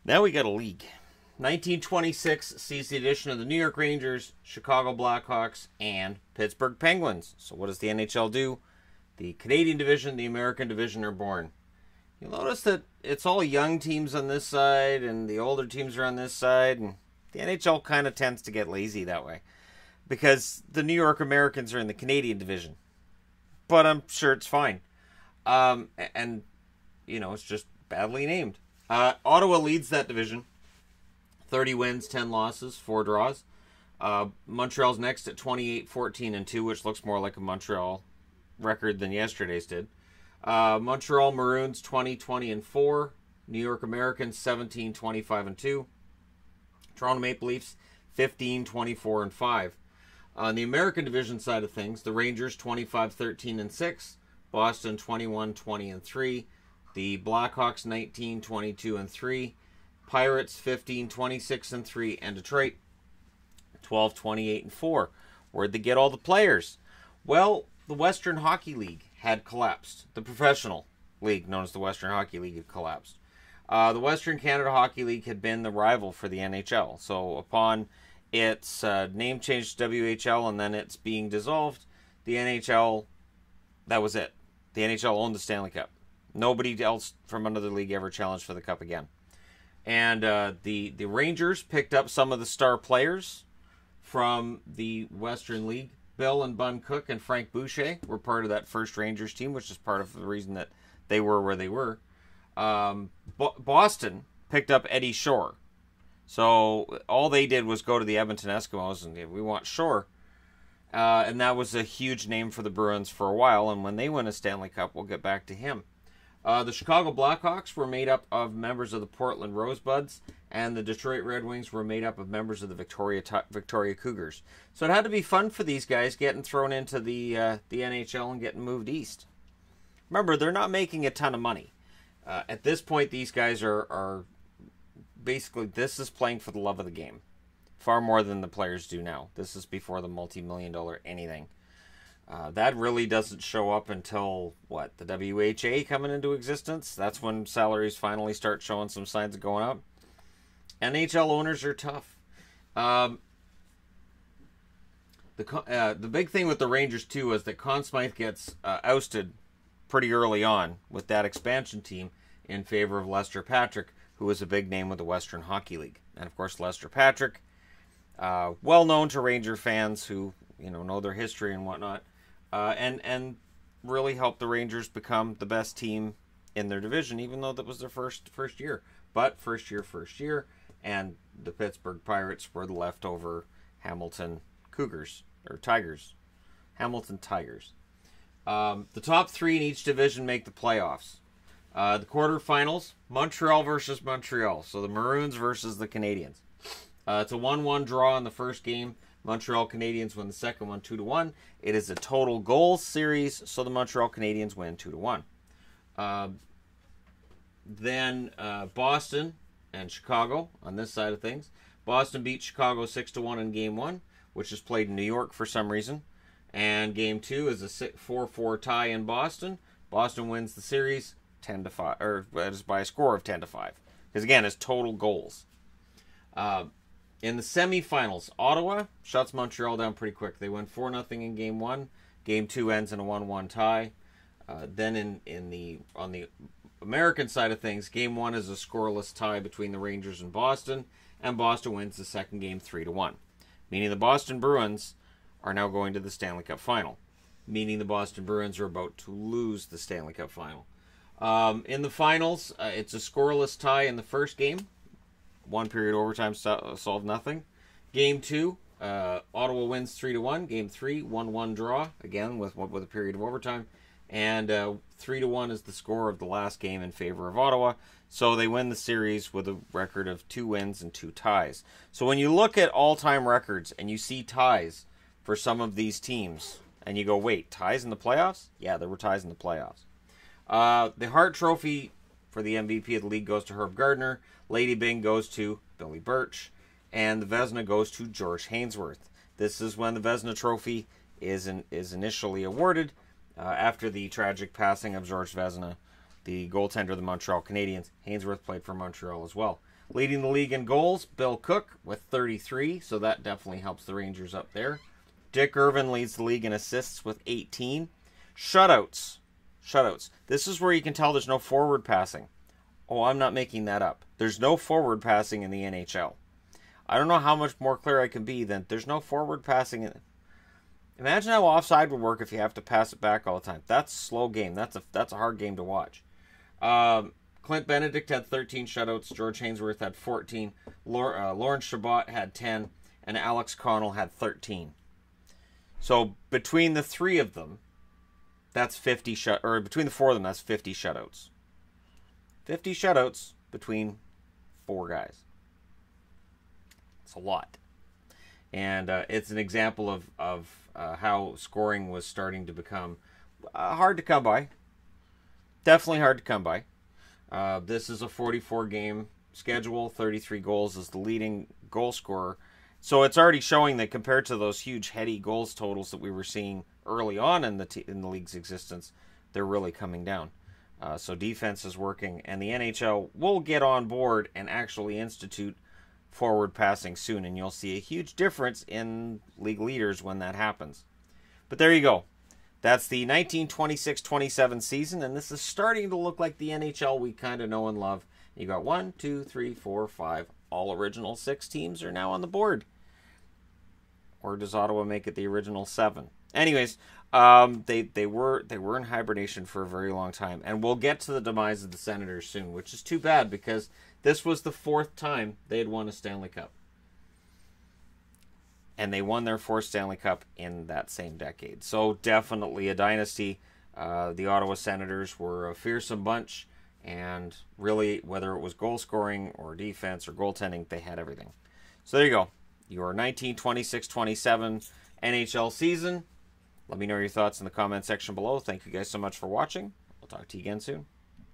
Now we got a league. 1926 sees the addition of the New York Rangers, Chicago Blackhawks, and Pittsburgh Penguins. So what does the NHL do? The Canadian division, the American division are born. You'll notice that it's all young teams on this side, and the older teams are on this side, and the NHL kind of tends to get lazy that way, because the New York Americans are in the Canadian division. But I'm sure it's fine. And, you know, it's just badly named. Ottawa leads that division. 30 wins, 10 losses, 4 draws. Montreal's next at 28-14-2, which looks more like a Montreal record than yesterday's did. Montreal Maroons 20-20-4. New York Americans 17-25-2. Toronto Maple Leafs 15-24-5. On the American division side of things, the Rangers 25-13-6. Boston 21-20-3. The Blackhawks 19-22-3. Pirates 15-26-3, and Detroit 12-28-4. Where'd they get all the players? Well, the Western Hockey League had collapsed. The professional league, known as the Western Hockey League, had collapsed. The Western Canada Hockey League had been the rival for the NHL. So upon its name change to WHL and then it's being dissolved, the NHL, that was it. The NHL owned the Stanley Cup. Nobody else from another league ever challenged for the Cup again. And the Rangers picked up some of the star players from the Western League. Bill and Bun Cook and Frank Boucher were part of that first Rangers team, which is part of the reason that they were where they were. Boston picked up Eddie Shore. So all they did was go to the Edmonton Eskimos and we want Shore. And that was a huge name for the Bruins for a while. And when they win a Stanley Cup, we'll get back to him. The Chicago Blackhawks were made up of members of the Portland Rosebuds, and the Detroit Red Wings were made up of members of the Victoria Cougars. So it had to be fun for these guys getting thrown into the NHL and getting moved east. Remember, they're not making a ton of money. At this point, these guys are basically, this is playing for the love of the game. Far more than the players do now. This is before the multi-million-dollar anything. That really doesn't show up until, what, the WHA coming into existence? That's when salaries finally start showing some signs of going up. NHL owners are tough. The big thing with the Rangers, too, is that Conn Smythe gets ousted pretty early on with that expansion team in favor of Lester Patrick, who was a big name with the Western Hockey League. And, of course, Lester Patrick, well known to Ranger fans who, you know their history and whatnot. And really helped the Rangers become the best team in their division, even though that was their first year. But first year, and the Pittsburgh Pirates were the leftover Hamilton Cougars, or Tigers. Hamilton Tigers. The top 3 in each division make the playoffs. The quarterfinals, Montreal versus Montreal. So the Maroons versus the Canadiens. It's a 1-1 draw in the first game. Montreal Canadiens win the second one 2-1. It is a total goals series, so the Montreal Canadiens win 2-1. Then Boston and Chicago on this side of things. Boston beat Chicago 6-1 in Game 1, which is played in New York for some reason. And Game 2 is a 4-4 tie in Boston. Boston wins the series 10-5, or by a score of 10-5. Because again, it's total goals. In the semifinals, Ottawa shuts Montreal down pretty quick. They win 4-0 in Game 1. Game 2 ends in a 1-1 tie. Then on the American side of things, Game 1 is a scoreless tie between the Rangers and Boston wins the second game 3-1. Meaning the Boston Bruins are now going to the Stanley Cup Final. Meaning the Boston Bruins are about to lose the Stanley Cup Final. In the finals, it's a scoreless tie in the first game. 1 period overtime solved nothing. Game 2, Ottawa wins 3-1. Game 3, 1-1 draw, again with a period of overtime. And 3-1 is the score of the last game in favor of Ottawa. So they win the series with a record of 2 wins and 2 ties. So when you look at all-time records and you see ties for some of these teams, and you go, wait, ties in the playoffs? Yeah, there were ties in the playoffs. The Hart Trophy for the MVP of the league goes to Herb Gardner. Lady Byng goes to Billy Birch. And the Vezina goes to George Hainsworth. This is when the Vezina Trophy is initially awarded after the tragic passing of George Vezina, the goaltender of the Montreal Canadiens. Hainsworth played for Montreal as well. Leading the league in goals, Bill Cook with 33, so that definitely helps the Rangers up there. Dick Irvin leads the league in assists with 18. Shutouts. This is where you can tell there's no forward passing. Oh, I'm not making that up. There's no forward passing in the NHL. I don't know how much more clear I can be than there's no forward passing. Imagine how offside would work if you have to pass it back all the time. That's a slow game. That's a hard game to watch. Clint Benedict had 13 shutouts. George Hainsworth had 14. Lawrence Chabot had 10. And Alex Connell had 13. So between the three of them, that's 50 between the four of them, that's 50 shutouts. 50 shutouts between four guys. It's a lot. And it's an example of how scoring was starting to become hard to come by. Definitely hard to come by. This is a 44-game schedule. 33 goals is the leading goal scorer. So it's already showing that compared to those huge heady goals totals that we were seeing early on in the league's existence, they're really coming down. So defense is working, and the NHL will get on board and actually institute forward passing soon, and you'll see a huge difference in league leaders when that happens. But there you go. That's the 1926-27 season, and this is starting to look like the NHL we kind of know and love. You got 1, 2, 3, 4, 5. All original 6 teams are now on the board. Or does Ottawa make it the original 7? Anyways, they were in hibernation for a very long time, and we'll get to the demise of the Senators soon, which is too bad because this was the 4th time they had won a Stanley Cup. And they won their 4th Stanley Cup in that same decade. So definitely a dynasty. The Ottawa Senators were a fearsome bunch. And really, whether it was goal scoring or defense or goaltending, they had everything. So there you go. Your 1926-27 NHL season. Let me know your thoughts in the comment section below. Thank you guys so much for watching. We'll talk to you again soon.